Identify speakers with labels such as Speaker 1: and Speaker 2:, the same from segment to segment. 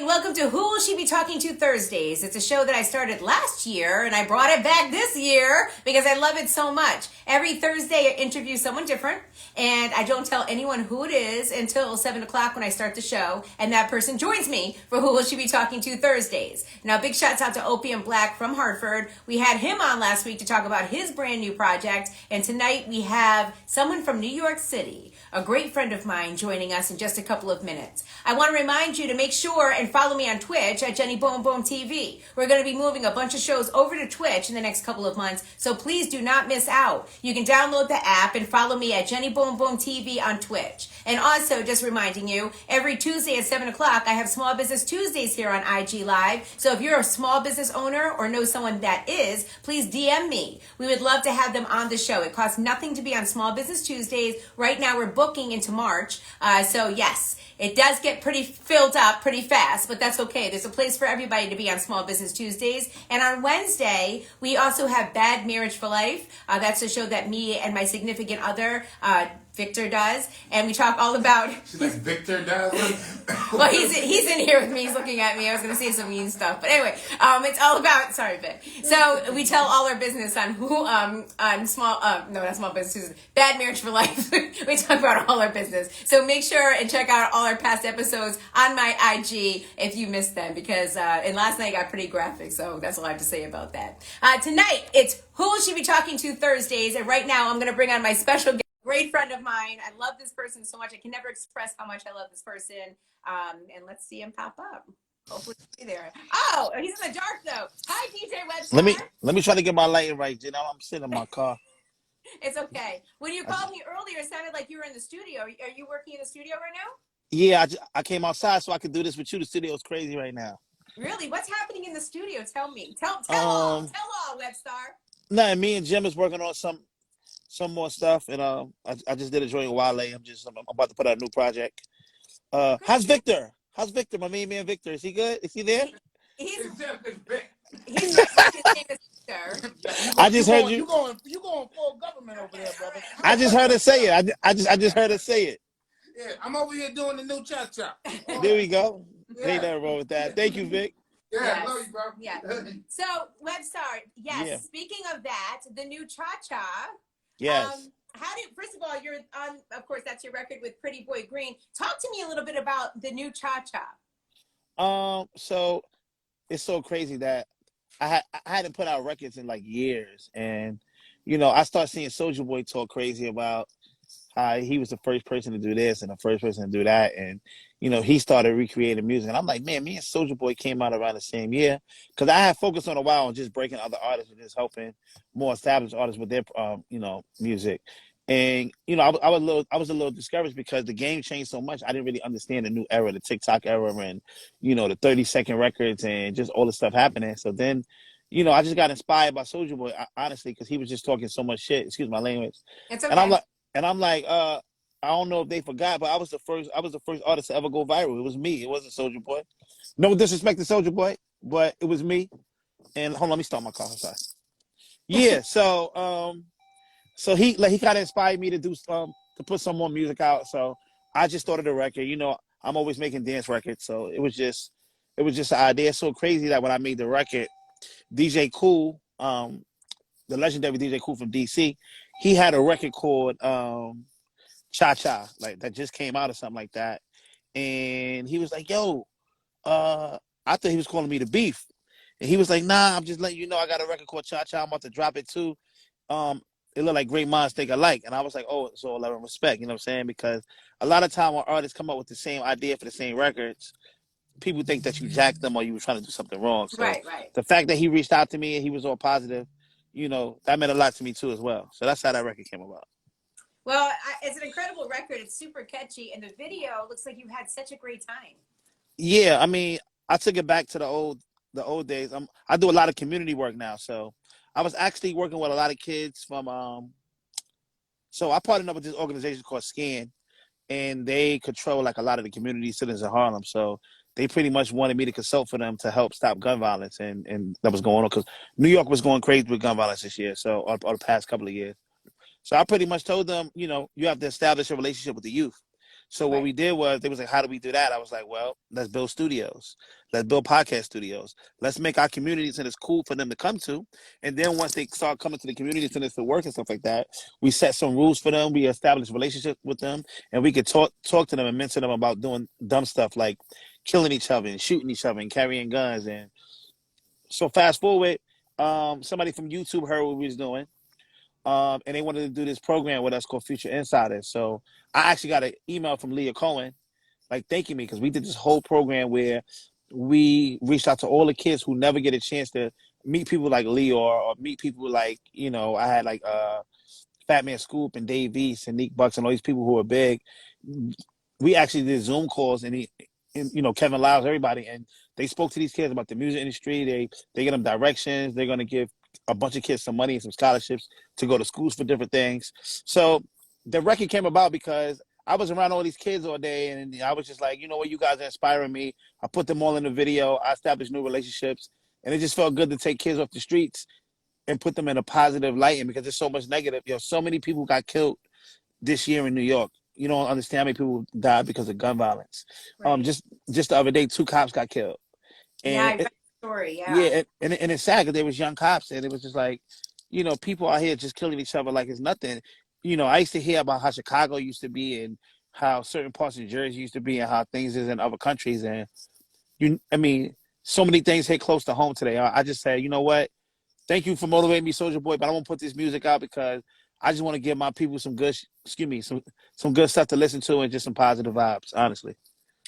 Speaker 1: and welcome to Who Will She Be Talking to Thursdays. It's a show that I started last year, and I brought it back this year because I love it so much. Every Thursday, I interview someone different, and I don't tell anyone who it is until 7 o'clock when I start the show, and that person joins me for Who Will She Be Talking to Thursdays. Now, big shouts out to Opium Black from Hartford. We had him on last week to talk about his brand new project, and tonight we have someone from New York City, a great friend of mine, joining us in just a couple of minutes. I want to remind you to make sure and follow me on Twitch at Jenny Boom Boom TV. We're going to be moving a bunch of shows over to Twitch in the next couple of months, so please do not miss out. You can download the app and follow me at Jenny Boom Boom TV on Twitch. And also, just reminding you, every Tuesday at 7 o'clock, I have Small Business Tuesdays here on IG Live. So if you're a small business owner or know someone that is, please DM me. We would love to have them on the show. It costs nothing to be on Small Business Tuesdays. Right now, we're booking into March. So yes, it does get pretty filled up pretty fast, but that's okay. There's a place for everybody to be on Small Business Tuesdays. And on Wednesday, we also have Bad Marriage for Life. That's a show that me and my significant other, Victor, does, and we talk all about.
Speaker 2: She's like, Victor does.
Speaker 1: Well, he's in here with me. He's looking at me. I was going to say some mean stuff, but anyway, it's all about. Sorry, Vic. So we tell all our business on on small no, not Small Business, Bad Marriage for Life. We talk about all our business. So make sure and check out all our past episodes on my IG if you missed them, because and last night got pretty graphic. So that's all I have to say about that. Tonight it's Who Will She Be Talking to Thursdays, and right now I'm going to bring on my special guest. Great friend of mine. I love this person so much. I can never express how much I love this person. And let's see him pop up. Hopefully he'll be there. Oh, he's in the dark though. Hi, DJ Webstar.
Speaker 3: Let me try to get my lighting right. You know, I'm sitting in my car.
Speaker 1: It's okay. When you called me earlier, it sounded like you were in the studio. Are you working in the studio right now?
Speaker 3: Yeah, I came outside so I could do this with you. The studio's crazy right now.
Speaker 1: Really? What's happening in the studio? Tell me. Tell all, Webstar.
Speaker 3: Nah, me and Jim is working on some more stuff, and I just did a joint with Wale. I'm about to put out a new project. How's Victor? How's Victor? My main man Victor. Is he good? Is he there?
Speaker 1: He's Victor.
Speaker 3: I just heard you.
Speaker 2: You going full government over there, brother.
Speaker 3: I just heard her say it. I just heard her say it.
Speaker 2: Yeah, I'm over here doing the new cha-cha.
Speaker 3: There we go.
Speaker 2: Yeah.
Speaker 3: Ain't nothing wrong with that. Thank you, Vic.
Speaker 2: Yeah,
Speaker 1: Yes.
Speaker 2: I love you, bro.
Speaker 1: Yeah. So, Webstar, yes.
Speaker 3: Yeah.
Speaker 1: Speaking of that, the new cha-cha.
Speaker 3: Yes.
Speaker 1: First of all, you're on, of course, that's your record with Pretty Boy Green. Talk to me a little bit about the new cha-cha.
Speaker 3: So it's so crazy that I hadn't put out records in like years, and you know, I started seeing Soulja Boy talk crazy about how he was the first person to do this and the first person to do that, and you know, he started recreating music, and I'm like, man, me and Soulja Boy came out around the same year, because I had focused on a while on just breaking other artists and just helping more established artists with their you know, music. And you know, I was a little discouraged because the game changed so much. I didn't really understand the new era, the TikTok era, and you know, the 30-second records and just all the stuff happening. So then, you know, I just got inspired by Soulja Boy, honestly, because he was just talking so much shit. Excuse my language.
Speaker 1: It's okay.
Speaker 3: And I'm like, I don't know if they forgot, but I was the first artist to ever go viral. It was me. It wasn't Soulja Boy. No disrespect to Soulja Boy, but it was me. And hold on, let me start my car. I'm sorry. Yeah. So he kind of inspired me to do to put some more music out. So I just started a record. You know, I'm always making dance records, so it was just an idea. It's so crazy that when I made the record, DJ Cool, the legendary DJ Cool from DC, he had a record called Cha Cha, like that just came out or something like that. And he was like, yo, I thought he was calling me the Beef. And he was like, nah, I'm just letting you know I got a record called Cha Cha. I'm about to drop it too. It looked like great minds think alike. And I was like, oh, it's all love and respect, you know what I'm saying? Because a lot of time when artists come up with the same idea for the same records, people think that you jacked them or you were trying to do something wrong. So
Speaker 1: Right.
Speaker 3: the fact that he reached out to me and he was all positive, you know, that meant a lot to me too as well. So that's how that record came about.
Speaker 1: Well, it's an incredible record. It's super catchy. And the video looks like you had such a great time.
Speaker 3: Yeah, I mean, I took it back to the old days. I do a lot of community work now. So I was actually working with a lot of kids from so I partnered up with this organization called SCAN, and they control like a lot of the community citizens in Harlem. So they pretty much wanted me to consult for them to help stop gun violence, and that was going on because New York was going crazy with gun violence this year. So or the past couple of years. So I pretty much told them, you know, you have to establish a relationship with the youth. So what
Speaker 1: Right.
Speaker 3: we did was, they was like, how do we do that? I was like, well, let's build studios. Let's build podcast studios. Let's make our community centers cool for them to come to. And then once they start coming to the community centers to work and stuff like that, we set some rules for them. We established relationships with them, and we could talk to them and mentor them about doing dumb stuff like killing each other and shooting each other and carrying guns. And so fast forward, somebody from YouTube heard what we was doing, and they wanted to do this program with us called Future Insiders. So I actually got an email from Leah Cohen, like thanking me, because we did this whole program where we reached out to all the kids who never get a chance to meet people like Leah, or meet people like, I had like Fat Man Scoop and Dave East and Neek Bucks and all these people who are big. We actually did Zoom calls, and Kevin Lyles, everybody, and they spoke to these kids about the music industry. They get them directions. They're gonna give a bunch of kids some money and some scholarships to go to schools for different things. So the record came about because I was around all these kids all day, and I was just like, you know what, you guys are inspiring me. I put them all in the video. I established new relationships, and it just felt good to take kids off the streets and put them in a positive light. And because there's so much negative, so many people got killed this year in New York. You don't understand how many people died because of gun violence.
Speaker 1: Right.
Speaker 3: Just the other day, 2 cops got killed.
Speaker 1: Yeah, I
Speaker 3: And
Speaker 1: read the story. Yeah.
Speaker 3: yeah, and it's sad because they was young cops, and it was just like, people out here just killing each other like it's nothing. I used to hear about how Chicago used to be, and how certain parts of Jersey used to be, and how things is in other countries. And so many things hit close to home today. I just said, you know what? Thank you for motivating me, Soldier Boy, but I won't put this music out because I just want to give my people some good, some good stuff to listen to, and just some positive vibes, honestly.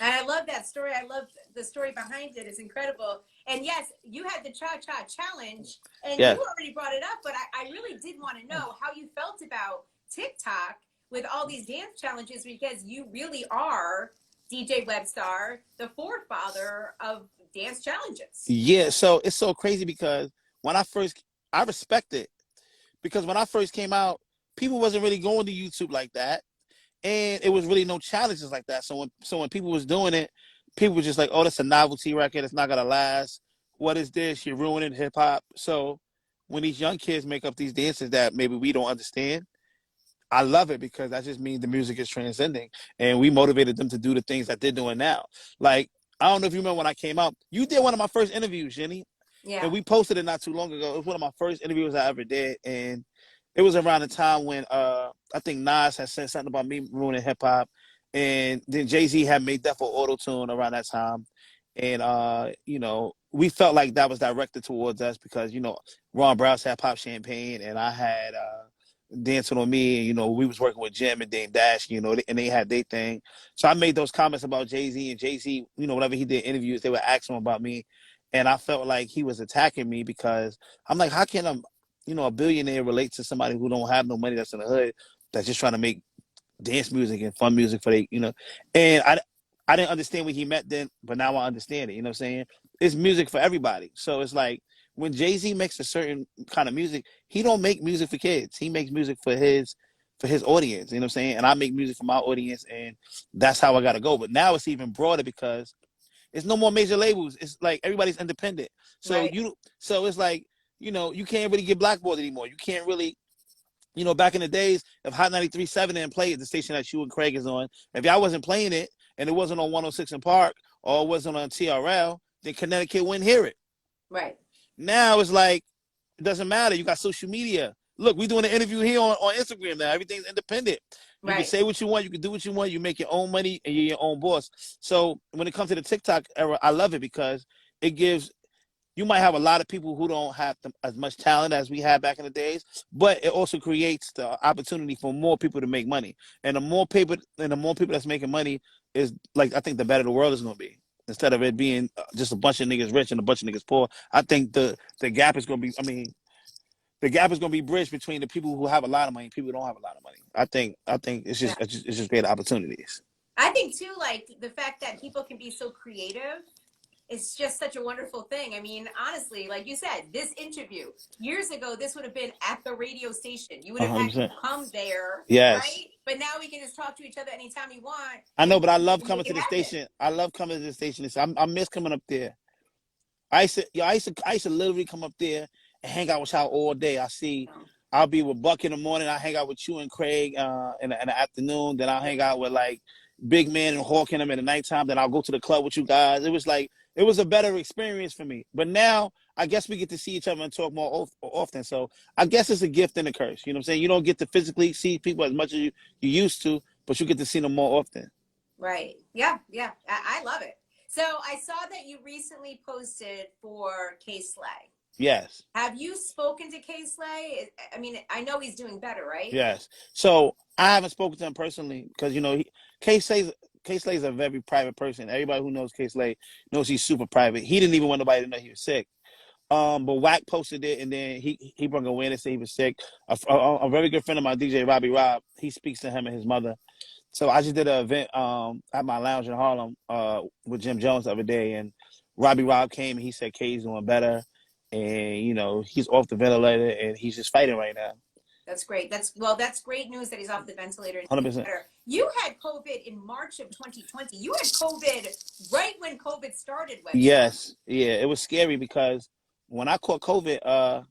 Speaker 1: And I love that story. I love the story behind it. It's incredible. And yes, you had the Cha Cha Challenge, and
Speaker 3: Yeah.
Speaker 1: you already brought it up, but I really did want to know how you felt about TikTok with all these dance challenges, because you really are DJ Webstar, the forefather of dance challenges.
Speaker 3: Yeah, so it's so crazy because I respect it, because when I first came out, people wasn't really going to YouTube like that, and it was really no challenges like that. So when people was doing it, people were just like, "Oh, that's a novelty record. It's not gonna last. What is this? You're ruining hip hop." So when these young kids make up these dances that maybe we don't understand, I love it, because that just means the music is transcending, and we motivated them to do the things that they're doing now. Like, I don't know if you remember when I came out, you did one of my first interviews, Jenny.
Speaker 1: Yeah.
Speaker 3: And we posted it not too long ago. It was one of my first interviews I ever did, and it was around the time when I think Nas had said something about me ruining hip hop, and then Jay-Z had made that for auto tune around that time, and we felt like that was directed towards us because Ron Browns had Pop Champagne, and I had Dancing on Me, and we was working with Jim and Dame Dash, and they had their thing. So I made those comments about Jay-Z, and Jay-Z, whenever he did interviews, they would ask him about me. And I felt like he was attacking me because I'm like, how can a billionaire relate to somebody who don't have no money, that's in the hood, that's just trying to make dance music and fun music for and I didn't understand what he meant then, but now I understand it. You know what I'm saying? It's music for everybody. So it's like when Jay-Z makes a certain kind of music, he don't make music for kids. He makes music for his audience. You know what I'm saying? And I make music for my audience, and that's how I gotta go. But now it's even broader because it's no more major labels. It's like everybody's independent. So
Speaker 1: Right.
Speaker 3: so it's like, you can't really get blackballed anymore. You can't really, back in the days, if Hot 93.7 didn't play it, the station that you and Craig is on, if y'all wasn't playing it and it wasn't on 106 in Park, or it wasn't on TRL, then Connecticut wouldn't hear it.
Speaker 1: Right.
Speaker 3: Now it's like, it doesn't matter. You got social media. Look, we're doing an interview here on Instagram now. Everything's independent. You can say what you want. You can do what you want. You make your own money, and you're your own boss. So when it comes to the TikTok era, I love it because it gives, you might have a lot of people who don't have as much talent as we had back in the days, but it also creates the opportunity for more people to make money. And the more people that's making money is, like, I think the better the world is going to be. Instead of it being just a bunch of niggas rich and a bunch of niggas poor, I think the gap is going to be, the gap is going to be bridged between the people who have a lot of money and people who don't have a lot of money. I think it's just great opportunities.
Speaker 1: I think too, like the fact that people can be so creative, it's just such a wonderful thing. I mean, honestly, like you said, this interview years ago, this would have been at the radio station. You would have had to come there,
Speaker 3: yes.
Speaker 1: right? But now we can just talk to each other anytime we want.
Speaker 3: I know, but I love coming to the station. I love coming to the station. I miss coming up there. I used to literally come up there and hang out with y'all all day. I'll be with Buck in the morning. I hang out with you and Craig in the afternoon. Then I'll hang out with, like, big man and hawking them at the nighttime. Then I'll go to the club with you guys. It was a better experience for me. But now I guess we get to see each other and talk more often. So I guess it's a gift and a curse. You know what I'm saying? You don't get to physically see people as much as you used to, but you get to see them more often.
Speaker 1: Right. Yeah. Yeah. I love it. So I saw that you recently posted for Kay Slay.
Speaker 3: Yes.
Speaker 1: Have you spoken to Kay Slay? I mean, I know he's doing better, right?
Speaker 3: Yes. So I haven't spoken to him personally because, you know, Kay Slay's a very private person. Everybody who knows Kay Slay knows he's super private. He didn't even want nobody to know he was sick. But Wack posted it, and then he brought awareness that he was sick. A very good friend of mine, DJ Rob, he speaks to him and his mother. So I just did an event at my lounge in Harlem with Jim Jones the other day, and Rob came and he said Kay's doing better, and you know he's off the ventilator and he's just fighting right now.
Speaker 1: That's great. That's great news that he's off the ventilator.
Speaker 3: 100%.
Speaker 1: You had COVID in March of 2020. You had COVID right when COVID started. Webstar.
Speaker 3: Yes, yeah, it was scary because when I caught COVID,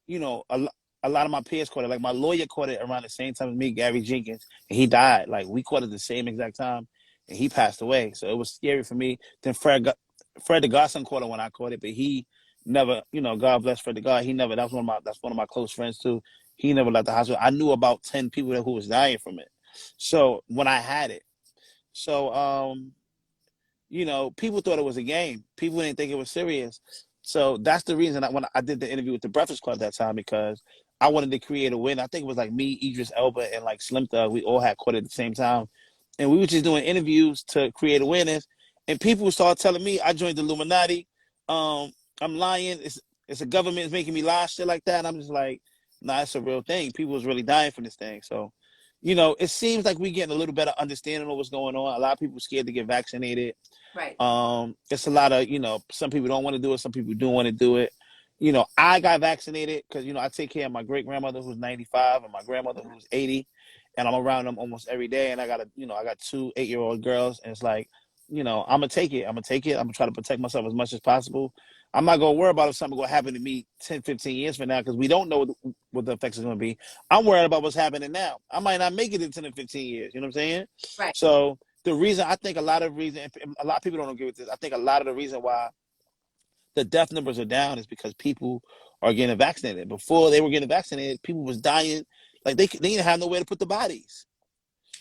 Speaker 3: you know, a lot of my peers caught it. Like my lawyer caught it around the same time as me, Gary Jenkins, and he died. Like we caught it the same exact time, and he passed away. So it was scary for me. Then Fred the Godson caught it when I caught it, but he never, you know, God bless Fred the God. He never. That's one of my close friends too. He never left the hospital. I knew about 10 people who was dying from it. So when I had it, so you know, people thought it was a game. People didn't think it was serious. So that's the reason when I did the interview with the Breakfast Club that time, because I wanted to create a win. I think it was like me, Idris Elba, and like Slim Thug. We all had caught it at the same time. And we were just doing interviews to create awareness. And people started telling me I joined the Illuminati. I'm lying. It's a government is making me lie, shit like that. And I'm just like, nah, it's a real thing. People was really dying for this thing. So, you know, it seems like we're getting a little better understanding of what's going on. A lot of people scared to get vaccinated.
Speaker 1: Right.
Speaker 3: It's a lot of, you know, some people don't want to do it. Some people do want to do it. You know, I got vaccinated because, you know, I take care of my great grandmother who's 95 and my grandmother who's 80, and I'm around them almost every day. And I got two 8-year-old girls, and it's like, you know, I'm gonna take it. I'm gonna try to protect myself as much as possible. I'm not gonna worry about if something gonna happen to me 10, 15 years from now because we don't know what the effects are gonna be. I'm worried about what's happening now. I might not make it in 10 or 15 years. You know what I'm saying?
Speaker 1: Right.
Speaker 3: So the reason I think a lot of people don't agree with this. I think a lot of the reason why the death numbers are down is because people are getting vaccinated. Before they were getting vaccinated, people was dying. Like they didn't have nowhere to put the bodies.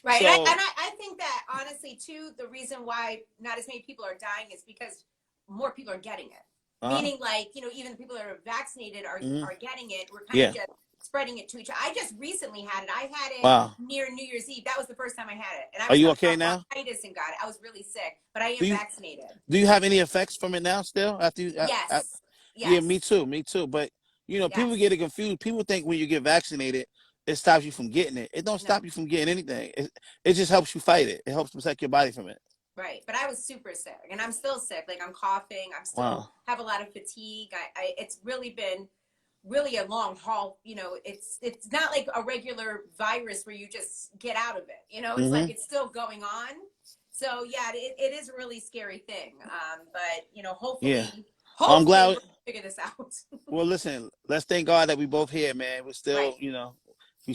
Speaker 1: Right.
Speaker 3: So,
Speaker 1: and I think that honestly too, the reason why not as many people are dying is because more people are getting it. Meaning like, you know, even the people that are vaccinated are getting it. We're kind of just spreading it to each other. I just recently had it. I had it near New Year's Eve. That was the first time I had it. And I was
Speaker 3: are you okay now?
Speaker 1: And got it. I was really sick, but I am vaccinated.
Speaker 3: Do you have any effects from it now still? After you?
Speaker 1: Yes.
Speaker 3: Yeah, me too. But, you know, people get it confused. People think when you get vaccinated, it stops you from getting it. It don't stop you from getting anything. It just helps you fight it. It helps protect your body from it.
Speaker 1: Right. But I was super sick, and I'm still sick. Like I'm coughing. I'm still have a lot of fatigue. It's really been a long haul. You know, it's not like a regular virus where you just get out of it. You know, it's like it's still going on. So yeah, it is a really scary thing. But you know, hopefully I'm glad we'll figure this out. Well,
Speaker 3: listen, let's thank God that we both here, man. We're still, you know, we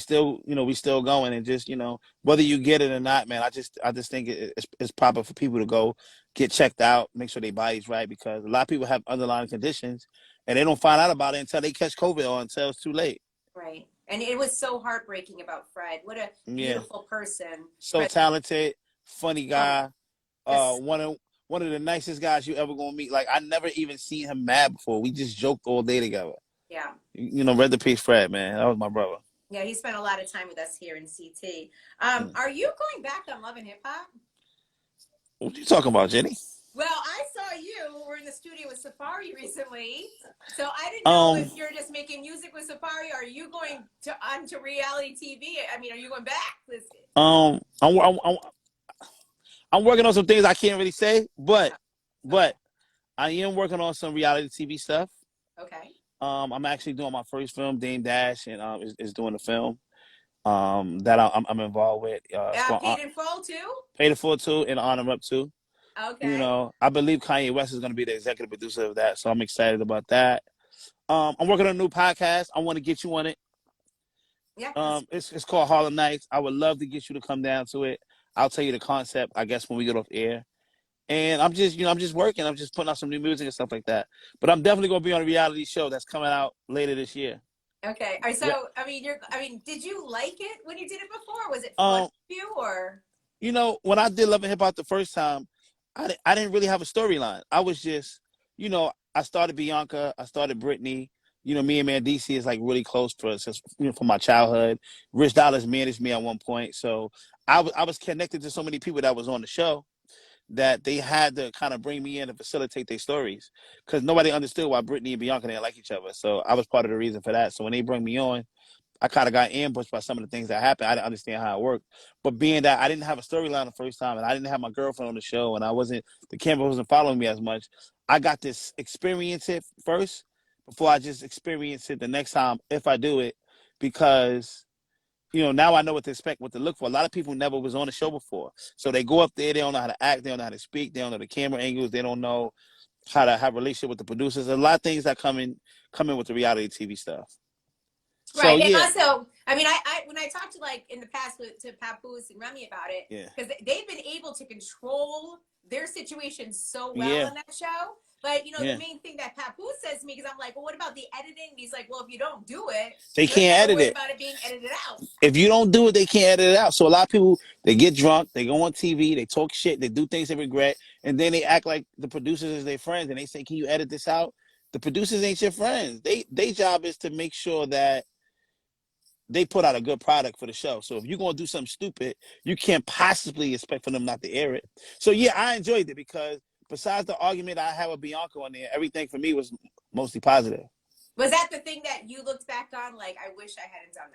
Speaker 3: still going, and just, you know, whether you get it or not, man, I just think it's proper for people to go get checked out, make sure their body's right, because a lot of people have underlying conditions and they don't find out about it until they catch COVID or until it's too late.
Speaker 1: Right. And it was so heartbreaking about Fred. What a beautiful person.
Speaker 3: So Fred, talented, funny guy. One of the nicest guys you ever gonna meet. Like I never even seen him mad before. We just joked all day together.
Speaker 1: Yeah.
Speaker 3: You know, rest in peace, Fred, man. That was my brother.
Speaker 1: Yeah, he spent a lot of time with us here in CT. Are you going back on Love and Hip Hop?
Speaker 3: What are you talking about, Jenny?
Speaker 1: Well, I saw you were in the studio with Safari recently, so I didn't know if you're just making music with Safari. Or are you going onto reality TV? I mean, are you going back?
Speaker 3: I'm working on some things I can't really say, but I am working on some reality TV stuff.
Speaker 1: Okay.
Speaker 3: I'm actually doing my first film. Dame Dash and is doing the film that I'm involved with.
Speaker 1: Paid in Full too.
Speaker 3: Paid in Full too, and On 'Em Up too.
Speaker 1: Okay.
Speaker 3: You know, I believe Kanye West is going to be the executive producer of that, so I'm excited about that. I'm working on a new podcast. I want to get you on it.
Speaker 1: Yeah.
Speaker 3: It's called Harlem Nights. I would love to get you to come down to it. I'll tell you the concept, I guess, when we get off air. And I'm just, I'm just working. I'm just putting out some new music and stuff like that. But I'm definitely gonna be on a reality show that's coming out later this year.
Speaker 1: Okay. All right,
Speaker 3: Yeah.
Speaker 1: so did you like it when you did it before? Was it fun
Speaker 3: Um,
Speaker 1: for you or?
Speaker 3: when I did Love and Hip Hop the first time, I didn't really have a storyline. I was just, I started Bianca, I started Brittany. Me and Man DC is like really close for us, from my childhood. Rich Dollars managed me at one point, so I was connected to so many people that was on the show that they had to kind of bring me in to facilitate their stories because nobody understood why Brittany and Bianca didn't like each other. So I was part of the reason for that. So when they bring me on, I kind of got ambushed by some of the things that happened. I didn't understand how it worked. But being that I didn't have a storyline the first time and I didn't have my girlfriend on the show and the camera wasn't following me as much, I got to experience it first before I just experience it the next time if I do it because now I know what to expect, what to look for. A lot of people never was on the show before. So they go up there, they don't know how to act, they don't know how to speak, they don't know the camera angles, they don't know how to have a relationship with the producers. There's a lot of things that come in with the reality TV stuff. So
Speaker 1: Right, and
Speaker 3: yeah.
Speaker 1: also, I when I talked to like in the past to Papoose and Remy about it,
Speaker 3: Yeah.
Speaker 1: because they've been able to control their situation so well
Speaker 3: Yeah.
Speaker 1: in that show. But
Speaker 3: Yeah.
Speaker 1: the main thing that Papoose says to me, because I'm like, well, what about the editing? And he's like, well, if you don't do it,
Speaker 3: They
Speaker 1: you're
Speaker 3: can't
Speaker 1: never
Speaker 3: edit
Speaker 1: worried
Speaker 3: it.
Speaker 1: about it being edited out.
Speaker 3: If you don't do it, they can't edit it out. So a lot of people, they get drunk, they go on TV, they talk shit, they do things they regret, and then they act like the producers is their friends and they say, can you edit this out? The producers ain't your friends. Their job is to make sure that they put out a good product for the show. So if you're gonna do something stupid, you can't possibly expect for them not to air it. So yeah, I enjoyed it because besides the argument I had with Bianca on there, everything for me was mostly positive.
Speaker 1: Was that the thing that you looked back on? Like, I wish I hadn't done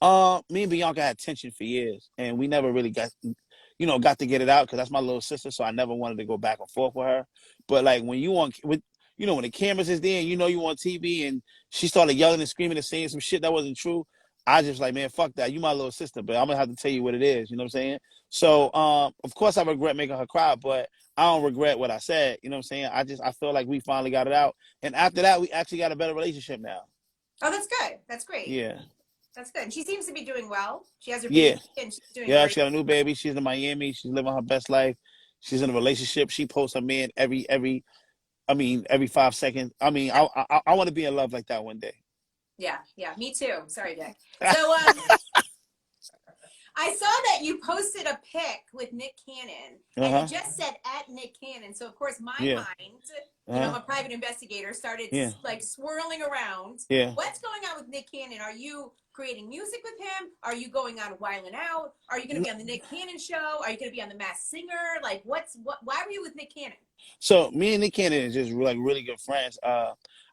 Speaker 1: that.
Speaker 3: Me and Bianca had tension for years, and we never really got to get it out because that's my little sister. So I never wanted to go back and forth with her. But like when when the cameras is there, and you on TV, and she started yelling and screaming and saying some shit that wasn't true. I just like, man, fuck that. You my little sister, but I'm gonna have to tell you what it is. You know what I'm saying? So, of course, I regret making her cry, but I don't regret what I said. You know what I'm saying? I feel like we finally got it out, and after that, we actually got a better relationship now.
Speaker 1: Oh, that's good. That's great.
Speaker 3: Yeah.
Speaker 1: That's good. And she seems to be doing well. She has her
Speaker 3: Yeah.
Speaker 1: baby and she's doing
Speaker 3: Yeah,
Speaker 1: great.
Speaker 3: she got a new baby. She's in Miami. She's living her best life. She's in a relationship. She posts her man every 5 seconds. I want to be in love like that one day.
Speaker 1: Yeah, yeah, me too. Sorry, Dick. So I saw that you posted a pic with Nick Cannon, and
Speaker 3: Uh-huh.
Speaker 1: it just said at Nick Cannon. So of course, my
Speaker 3: Yeah.
Speaker 1: mind,
Speaker 3: Uh-huh.
Speaker 1: I'm a private investigator, started
Speaker 3: Yeah.
Speaker 1: like swirling around.
Speaker 3: Yeah.
Speaker 1: What's going on with Nick Cannon? Are you creating music with him? Are you going on Wildin' Out? Are you going to be on the Nick Cannon show? Are you going to be on the Masked Singer? Like, why were you with Nick Cannon?
Speaker 3: So me and Nick Cannon is just like really good friends.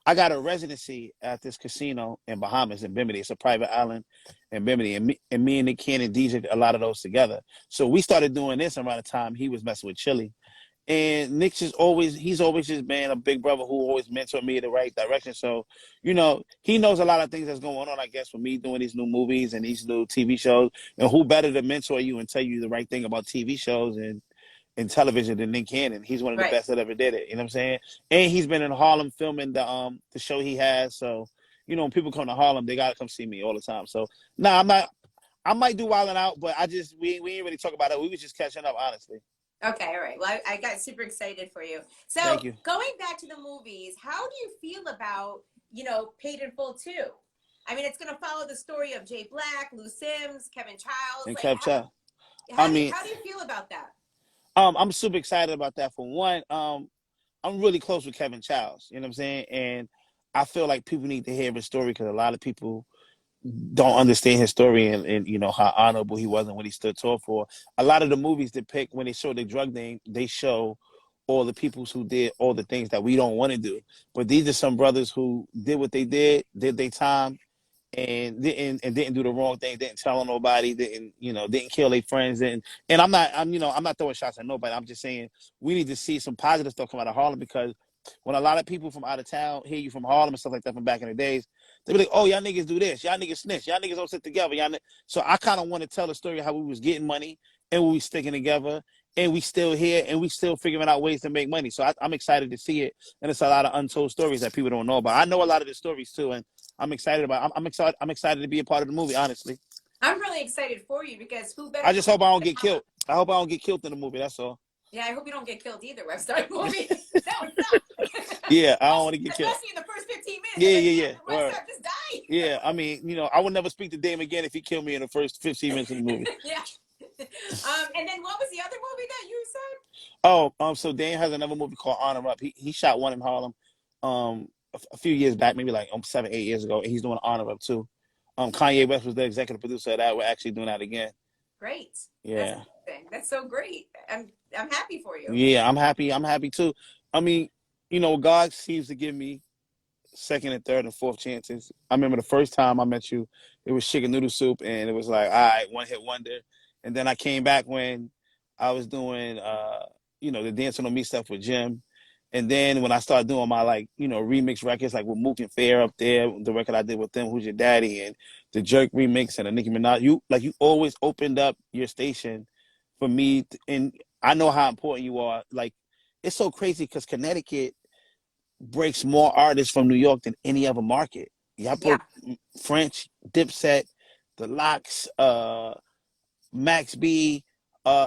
Speaker 3: I got a residency at this casino in Bahamas in Bimini. It's a private island in Bimini, and me and Nick Cannon DJed a lot of those together. So we started doing this around the time he was messing with Chili. And Nick's he's always just been a big brother who always mentored me in the right direction. So, he knows a lot of things that's going on, I guess, with me doing these new movies and these new TV shows. And who better to mentor you and tell you the right thing about TV shows and in television than Nick Cannon. He's one of the
Speaker 1: Right.
Speaker 3: best that ever did it. You know what I'm saying? And he's been in Harlem filming the show he has. So, when people come to Harlem, they gotta come see me all the time. So I'm not. I might do Wildin' Out, but we ain't really talk about it. We was just catching up, honestly.
Speaker 1: Okay, all right. Well, I got super excited for you. So
Speaker 3: Thank you.
Speaker 1: going back to the movies, how do you feel about, Paid in Full 2? I mean, it's going to follow the story of Jay Black, Lou Sims, Kevin Childs.
Speaker 3: And
Speaker 1: Like,
Speaker 3: Kev Child.
Speaker 1: how do you feel about that?
Speaker 3: I'm super excited about that. For one, I'm really close with Kevin Childs. You know what I'm saying? And I feel like people need to hear his story because a lot of people don't understand his story and how honorable he was and what he stood tall for. A lot of the movies depict when they show the drug name, they show all the people who did all the things that we don't want to do. But these are some brothers who did what they did their time, and didn't do the wrong thing, didn't tell on nobody, didn't kill their friends, and I'm not throwing shots at nobody. I'm just saying we need to see some positive stuff come out of Harlem because when a lot of people from out of town hear you from Harlem and stuff like that from back in the days, they be like, oh, y'all niggas do this, y'all niggas snitch, y'all niggas don't sit together, So I kind of want to tell the story of how we was getting money and we sticking together. And we still here, and we still figuring out ways to make money. So I'm excited to see it, and it's a lot of untold stories that people don't know about. I know a lot of the stories too, and I'm excited about. I'm excited to be a part of the movie. Honestly.
Speaker 1: I'm really excited for you because who better
Speaker 3: I
Speaker 1: to
Speaker 3: just hope I don't
Speaker 1: the
Speaker 3: get
Speaker 1: mama?
Speaker 3: killed. I hope I don't get killed in the movie. That's all.
Speaker 1: Yeah, I hope you don't get killed either, Webstar movie. That would suck.
Speaker 3: Yeah, I don't want to get killed.
Speaker 1: Especially in the first 15 minutes.
Speaker 3: Yeah,
Speaker 1: I'm like,
Speaker 3: yeah, yeah.
Speaker 1: damn,
Speaker 3: Word.
Speaker 1: Webstar just died.
Speaker 3: Yeah, I mean, I would never speak to Dame again if he killed me in the first 15 minutes of the movie.
Speaker 1: Yeah. And then what was the other movie that you said?
Speaker 3: Oh, so Dame has another movie called Honor Up. He shot one in Harlem, a few years back, maybe like 7, 8 years ago. And he's doing Honor Up too. Kanye West was the executive producer of that. We're actually doing that again.
Speaker 1: Great.
Speaker 3: Yeah.
Speaker 1: That's so great. I'm happy for you.
Speaker 3: Yeah, I'm happy. I'm happy too. I mean, God seems to give me second and third and fourth chances. I remember the first time I met you, it was chicken noodle soup, and it was like, all right, one hit wonder. And then I came back when I was doing, the Dancing on Me stuff with Jim. And then when I started doing my remix records, like with Mook and Fair up there, the record I did with them, Who's Your Daddy, and the Jerk remix and the Nicki Minaj, you always opened up your station for me, and I know how important you are. Like, it's so crazy because Connecticut breaks more artists from New York than any other market. Y'all
Speaker 1: Yeah.
Speaker 3: broke French, Dipset, The Lox, Max B.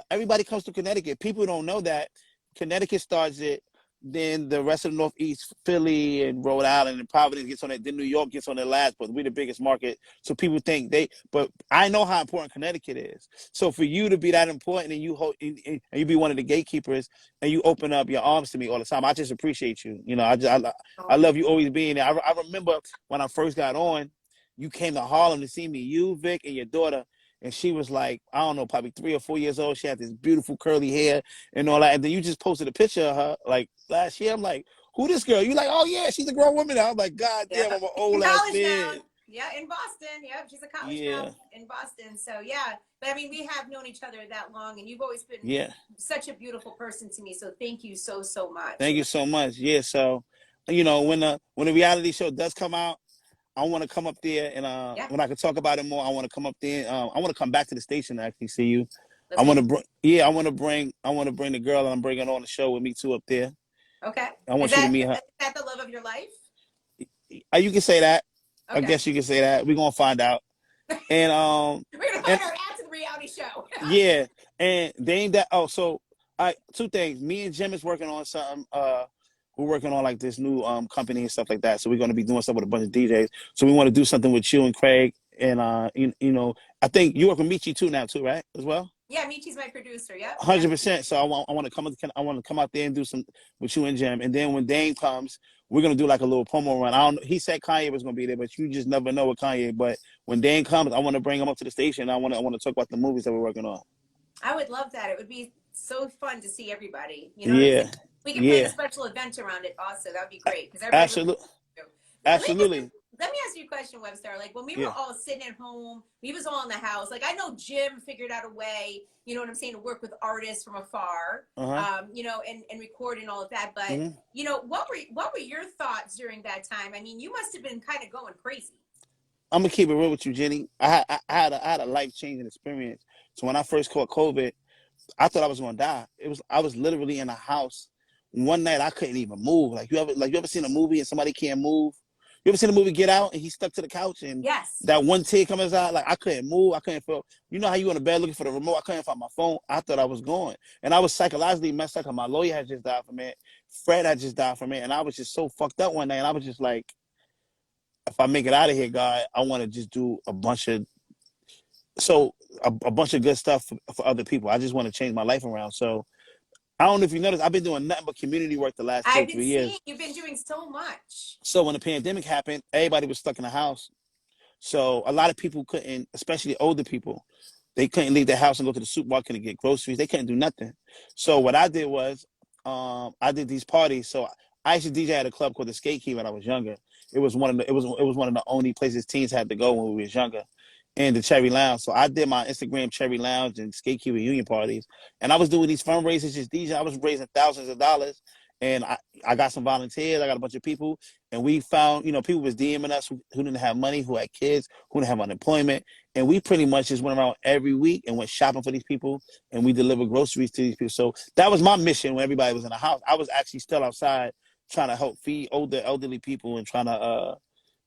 Speaker 3: Everybody comes to Connecticut. People don't know that. Connecticut starts it, then the rest of the Northeast, Philly and Rhode Island and Providence gets on it. Then New York gets on it last, but we're the biggest market. So people think but I know how important Connecticut is. So for you to be that important and you be one of the gatekeepers and you open up your arms to me all the time, I just appreciate you. I love you always being there. I remember when I first got on, you came to Harlem to see me, you, Vic, and your daughter. And she was like, I don't know, probably 3 or 4 years old. She had this beautiful curly hair and all that. And then you just posted a picture of her like last year. I'm like, who this girl? You like, oh yeah, she's a grown woman now. I'm like, God damn, I'm an old ass man.
Speaker 1: Yeah, in Boston. Yep, she's a college now in Boston. So yeah, but I mean, we have known each other that long, and you've always been such a beautiful person to me. So thank you so much.
Speaker 3: Thank you so much. Yeah. So, when the reality show does come out, I want to come up there and when I can talk about it more, I want to come up there. I want to come back to the station to actually see you. I want to bring the girl that I'm bringing on the show with me too up there.
Speaker 1: Okay.
Speaker 3: I want you to meet her.
Speaker 1: Is that the love of your life?
Speaker 3: You can say that.
Speaker 1: Okay.
Speaker 3: I guess you can say that. We're gonna find out. And
Speaker 1: we're gonna find out after the reality show.
Speaker 3: Yeah, and they ain't that. Oh, so two things. Me and Jim is working on something. We're working on like this new company and stuff like that. So we're going to be doing stuff with a bunch of DJs. So we want to do something with you and Craig. And I think you work with Michi too now too, right? As well.
Speaker 1: Yeah, Michi's my producer. Yep.
Speaker 3: 100%. So I want to come out there and do some with you and Jim. And then when Dane comes, we're gonna do like a little promo run. He said Kanye was gonna be there, but you just never know with Kanye. But when Dane comes, I want to bring him up to the station. I want to talk about the movies that we're working on.
Speaker 1: I would love that. It would be so fun to see everybody.
Speaker 3: Yeah.
Speaker 1: We can plan a special event around it also. That would be great.
Speaker 3: Absolutely. Absolutely.
Speaker 1: Let me ask you a question, Webstar. Like when we were all sitting at home, we was all in the house. Like I know Jim figured out a way, you know what I'm saying, to work with artists from afar, and record and all of that. But what were your thoughts during that time? I mean, you must have been kind of going crazy.
Speaker 3: I'm gonna keep it real with you, Jenny. I had a life-changing experience. So when I first caught COVID, I thought I was gonna die. I was literally in a house. One night I couldn't even move. Like you ever seen a movie and somebody can't move? You ever seen a movie Get Out and he's stuck to the couch and that one tear comes out? Like I couldn't move. I couldn't feel. You know how you on the bed looking for the remote? I couldn't find my phone. I thought I was going, and I was psychologically messed up because my lawyer had just died from it. Fred had just died from it, and I was just so fucked up one night. And I was just like, if I make it out of here, God, I want to just do a bunch of good stuff for other people. I just want to change my life around. So I don't know if you noticed, I've been doing nothing but community work the last 2 or 3 years.
Speaker 1: You've been doing so much.
Speaker 3: So when the pandemic happened, everybody was stuck in the house. So a lot of people couldn't, especially older people, they couldn't leave their house and go to the supermarket and get groceries. They couldn't do nothing. So what I did was, I did these parties. So I used to DJ at a club called the Skate Key when I was younger. It was one of the only places teens had to go when we was younger. And the Cherry Lounge. So I did my Instagram Cherry Lounge and Skate Key reunion parties. And I was doing these fundraisers, just DJ. I was raising thousands of dollars. And I got some volunteers. I got a bunch of people. And we found, people was DMing us who didn't have money, who had kids, who didn't have unemployment. And we pretty much just went around every week and went shopping for these people. And we delivered groceries to these people. So that was my mission when everybody was in the house. I was actually still outside trying to help feed elderly people and trying to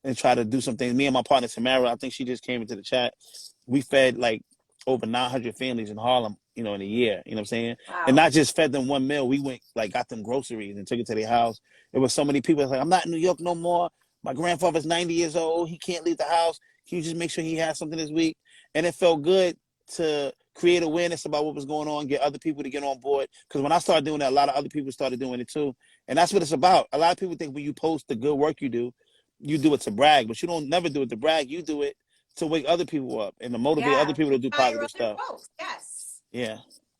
Speaker 3: and try to do some things. Me and my partner Tamara, I think she just came into the chat. We fed like over 900 families in Harlem, in a year. You know what I'm saying?
Speaker 1: Wow.
Speaker 3: And not just fed them one meal. We went like got them groceries and took it to their house. There was so many people like, I'm not in New York no more. My grandfather's 90 years old. He can't leave the house. Can you just make sure he has something this week? And it felt good to create awareness about what was going on, get other people to get on board. Because when I started doing that, a lot of other people started doing it too. And that's what it's about. A lot of people think when you post the good work you do it to brag, but you don't never do it to brag. You do it to wake other people up and to motivate other people to do positive stuff.
Speaker 1: Folks. Yes.
Speaker 3: Yeah.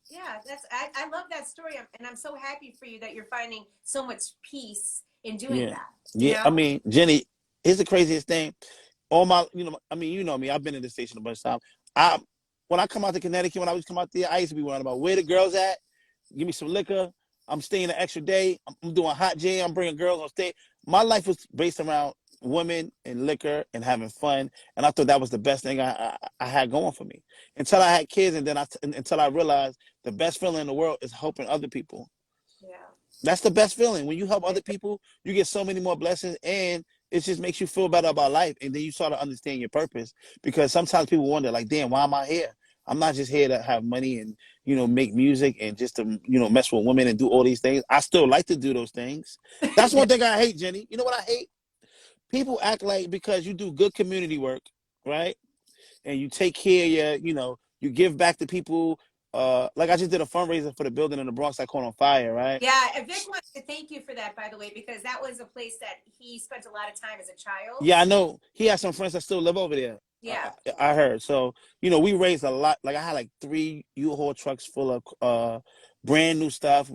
Speaker 1: Yeah, I love that story, and I'm so happy for you that you're finding so much peace in doing that.
Speaker 3: Yeah. I mean, Jenny, here's the craziest thing. All my, you know me. I've been in the station a bunch of times. When I come out to Connecticut, when I used to come out there, I used to be worrying about where the girls at. Give me some liquor. I'm staying an extra day. I'm doing hot J. I'm bringing girls on stage. My life was based around women and liquor and having fun, and I thought that was the best thing I had going for me until I had kids, and then until I realized the best feeling in the world is helping other people.
Speaker 1: Yeah,
Speaker 3: that's the best feeling. When you help other people, you get so many more blessings, and it just makes you feel better about life, and then you start to understand your purpose. Because sometimes people wonder, like, damn, why am I here? I'm not just here to have money and make music and just to mess with women and do all these things. I still like to do those things. That's one thing I hate, Jenny. You know what I hate? People act like because you do good community work, right? And you take care of you give back to people. Like I just did a fundraiser for the building in the Bronx I caught on fire, right?
Speaker 1: Yeah, and Vic wants to thank you for that, by the way, because that was a place that he spent a lot of time as a child.
Speaker 3: Yeah, I know. He has some friends that still live over there.
Speaker 1: Yeah.
Speaker 3: I heard. So, we raised a lot. Like I had like 3 U-Haul trucks full of brand new stuff,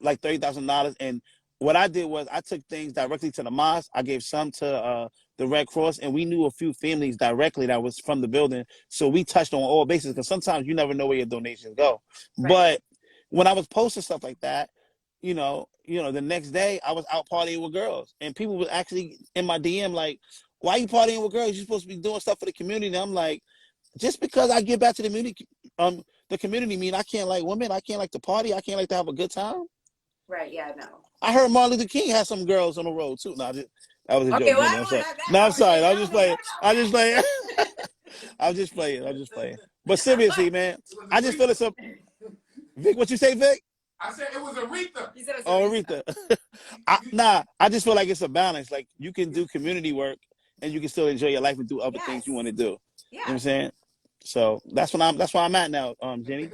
Speaker 3: like $30,000. And what I did was I took things directly to the mosque. I gave some to the Red Cross, and we knew a few families directly that was from the building. So we touched on all bases, because sometimes you never know where your donations go. Right. But when I was posting stuff like that, the next day I was out partying with girls, and people were actually in my DM like, why are you partying with girls? You're supposed to be doing stuff for the community. And I'm like, just because I give back to the community mean I can't like women, I can't like to party, I can't like to have a good time?
Speaker 1: Right, yeah, no.
Speaker 3: I heard Martin Luther King had some girls on the road too. No, that was a joke.
Speaker 1: Well,
Speaker 3: I'm sorry. No, I'm sorry. I'm just playing. I'm just playing. I'm just playing. But seriously, man, I just feel it's a Vic. What you say, Vic?
Speaker 2: I said it was Aretha.
Speaker 1: You said it was
Speaker 3: Aretha. I just feel like it's a balance. Like you can do community work and you can still enjoy your life and do other things you want to do.
Speaker 1: Yeah.
Speaker 3: You know what I'm saying? So that's where I'm at now, Jenny.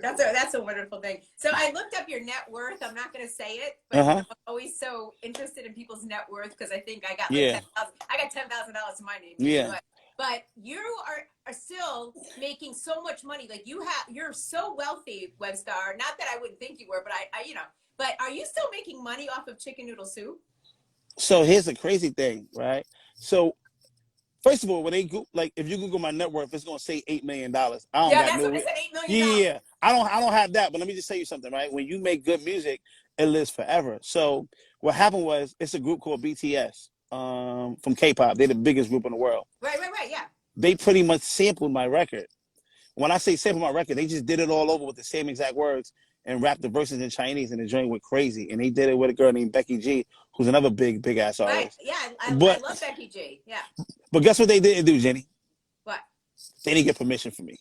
Speaker 1: That's a wonderful thing. So I looked up your net worth. I'm not going to say it, but I'm always so interested in people's net worth because I think I got like $10,000 to my name.
Speaker 3: Yeah.
Speaker 1: But you are still making so much money. Like you're so wealthy, Webstar. Not that I wouldn't think you were, but but are you still making money off of chicken noodle soup?
Speaker 3: So here's the crazy thing, right? So first of all, when if you Google my net worth, it's gonna say $8 million. I don't
Speaker 1: that's what it said, $8 million.
Speaker 3: Yeah. I don't have that, but let me just tell you something, right? When you make good music, it lives forever. So what happened was, it's a group called BTS, from K-pop. They're the biggest group in the world.
Speaker 1: Right, yeah.
Speaker 3: They pretty much sampled my record. When I say sample my record, they just did it all over with the same exact words and rapped the verses in Chinese, and the joint went crazy. And they did it with a girl named Becky G, who's another big ass artist.
Speaker 1: Right. Yeah, I love Becky G. Yeah.
Speaker 3: But guess what they didn't do, Jenny?
Speaker 1: What?
Speaker 3: They didn't get permission from me.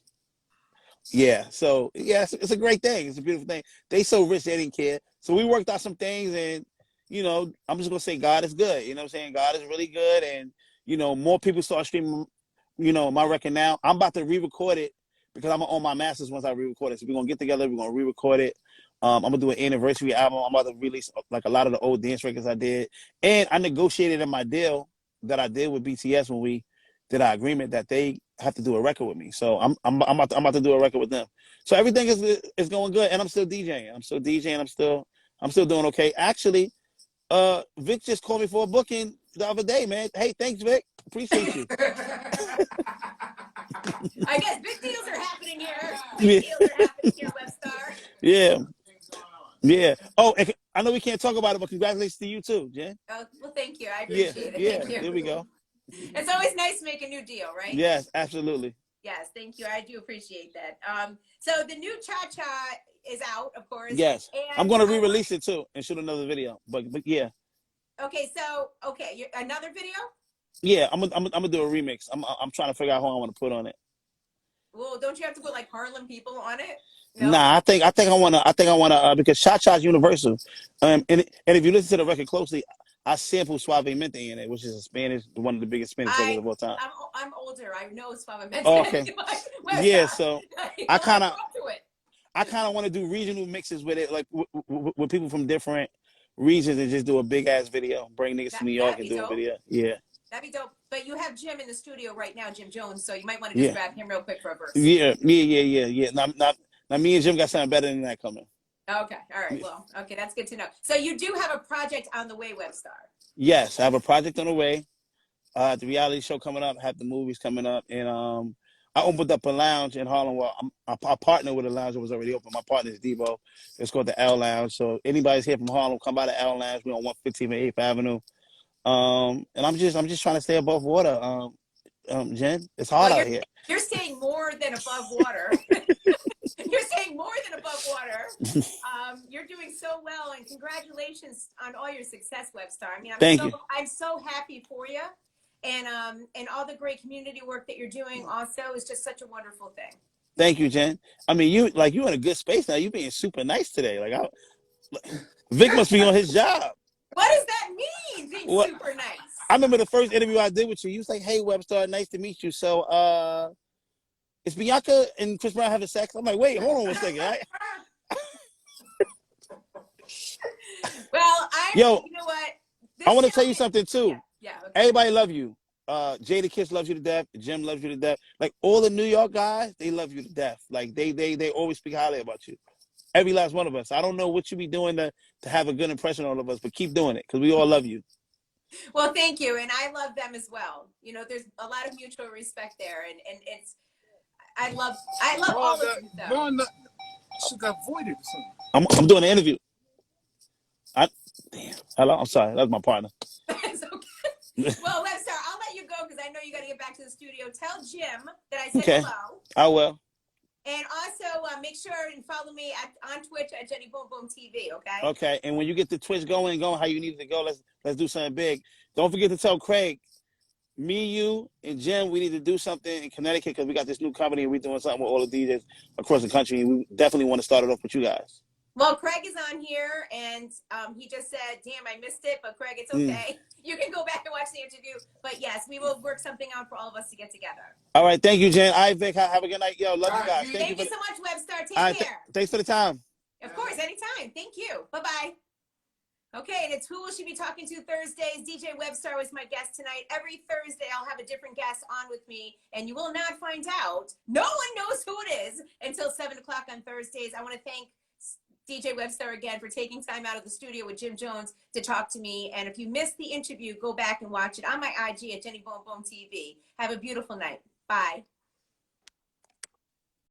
Speaker 3: Yeah. So yeah, it's a great thing. It's a beautiful thing. They so rich they didn't care. So we worked out some things, and I'm just gonna say God is good. You know what I'm saying? God is really good, and more people start streaming my record now. I'm about to re-record it because I'm gonna own my masters once I re-record it. So we're gonna get together, we're gonna re-record it. I'm gonna do an anniversary album. I'm about to release like a lot of the old dance records I did. And I negotiated in my deal that I did with BTS when we did our agreement that they have to do a record with me. So I'm about to do a record with them. So everything is going good, and I'm still DJing. I'm still doing okay. Actually, Vic just called me for a booking the other day, man. Hey, thanks, Vic. Appreciate you.
Speaker 1: I guess big deals are happening here. Big deals are happening here, Webstar.
Speaker 3: Yeah. Yeah. Oh, I know we can't talk about it, but congratulations to you too, Jen.
Speaker 1: Oh, well, thank you. I appreciate it.
Speaker 3: Yeah.
Speaker 1: Thank you.
Speaker 3: There we go.
Speaker 1: It's always nice to make a new deal, right?
Speaker 3: Yes, absolutely.
Speaker 1: Yes, thank you. I do appreciate that. So the new Cha-Cha is out, of course.
Speaker 3: Yes.
Speaker 1: And
Speaker 3: I'm going to re-release it too and shoot another video. But yeah.
Speaker 1: Okay, so another video?
Speaker 3: Yeah, I'm gonna do a remix. I'm trying to figure out who I want to put on it.
Speaker 1: Well, don't you have to put like Harlem people on it? No?
Speaker 3: Nah, I think I wanna because Cha Cha's universal. And if you listen to the record closely, I sample Suavemente in it, which is a Spanish, one of the biggest Spanish records of all time.
Speaker 1: I'm older. I know Suavemente.
Speaker 3: Oh, okay.
Speaker 1: Like,
Speaker 3: Yeah,
Speaker 1: Webstar.
Speaker 3: so I
Speaker 1: Well, I
Speaker 3: kind of
Speaker 1: grew up to it.
Speaker 3: I kind of want to do regional mixes with it, like with people from different regions, and just do a big ass video. Bring niggas to New York
Speaker 1: That'd
Speaker 3: and
Speaker 1: be
Speaker 3: do a
Speaker 1: dope.
Speaker 3: video. Yeah,
Speaker 1: That'd be dope. But you have Jim in the studio right now, Jim Jones. So you might want to just
Speaker 3: yeah,
Speaker 1: grab him real quick for a verse.
Speaker 3: yeah. Now, me and Jim got something better than that coming.
Speaker 1: Okay. All right. Well, okay. That's good to know. So you do have a project on the way, Webstar.
Speaker 3: Yes, I have a project on the way. The reality show coming up, have the movies coming up, and I opened up a lounge in Harlem. Well, I partnered with a lounge that was already open. My partner is Debo. It's called the L Lounge. So anybody's here from Harlem, come by the L Lounge. We're on 115 and 8th Avenue. And I'm just trying to stay above water. Jen, it's hard
Speaker 1: Well,
Speaker 3: out here.
Speaker 1: you're staying more than above water. You're staying more than above water. You're doing so well, and congratulations on all your success, Webstar. I mean,
Speaker 3: Thank you.
Speaker 1: I'm so happy for you, and all the great community work that you're doing. Also, is just such a wonderful thing.
Speaker 3: Thank you, Jen. I mean, you in a good space now. You being super nice today. Vic must be on his job.
Speaker 1: What does that mean? Being
Speaker 3: What?
Speaker 1: super nice.
Speaker 3: I remember the first interview I did with you. You was like, "Hey, Webstar, nice to meet you." So, is Bianca and Chris Brown having sex? I'm like, wait, hold on one second.
Speaker 1: Well,
Speaker 3: Yo,
Speaker 1: you know what?
Speaker 3: I want to tell you something too.
Speaker 1: Yeah. Okay.
Speaker 3: Everybody love you. Jada Kiss loves you to death. Jim loves you to death. Like all the New York guys, they love you to death. Like they always speak highly about you. Every last one of us. I don't know what you be doing to have a good impression on all of us, but keep doing it because we all love you.
Speaker 1: Well, thank you, and I love them as well. You know, there's a lot of mutual respect there, and it's I love all of you. Though.
Speaker 2: She got voided or something.
Speaker 3: I'm doing an interview. Damn. Hello, I'm sorry. That's my partner.
Speaker 1: It's okay. Well, Webstar, I'll let you go because I know you got to get back to the studio. Tell Jim that I said hello.
Speaker 3: I will.
Speaker 1: And also make sure and follow me on Twitch at Jenny Boom Boom TV. Okay.
Speaker 3: Okay. And when you get the Twitch going how you need it to go, let's do something big. Don't forget to tell Craig, me, you, and Jim, we need to do something in Connecticut because we got this new company and we're doing something with all the DJs across the country. And we definitely want to start it off with you guys.
Speaker 1: Well, Craig is on here, and he just said, damn, I missed it, but Craig, it's okay. You can go back and watch the interview. But yes, we will work something out for all of us to get together.
Speaker 3: All right. Thank you, Jen. All right, Vic. Have a good night. Yo, love you guys.
Speaker 1: Thank you so much, Webstar. Take care.
Speaker 3: Thanks for the time.
Speaker 1: Of course, anytime. Thank you. Bye-bye. Okay, and it's Who Will She Be Talking To Thursdays. DJ Webstar was my guest tonight. Every Thursday, I'll have a different guest on with me, and you will not find out. No one knows who it is until 7 o'clock on Thursdays. I want to thank DJ Webstar again for taking time out of the studio with Jim Jones to talk to me. And if you missed the interview, go back and watch it on my IG at Jenny Boom Boom TV. Have a beautiful night. Bye.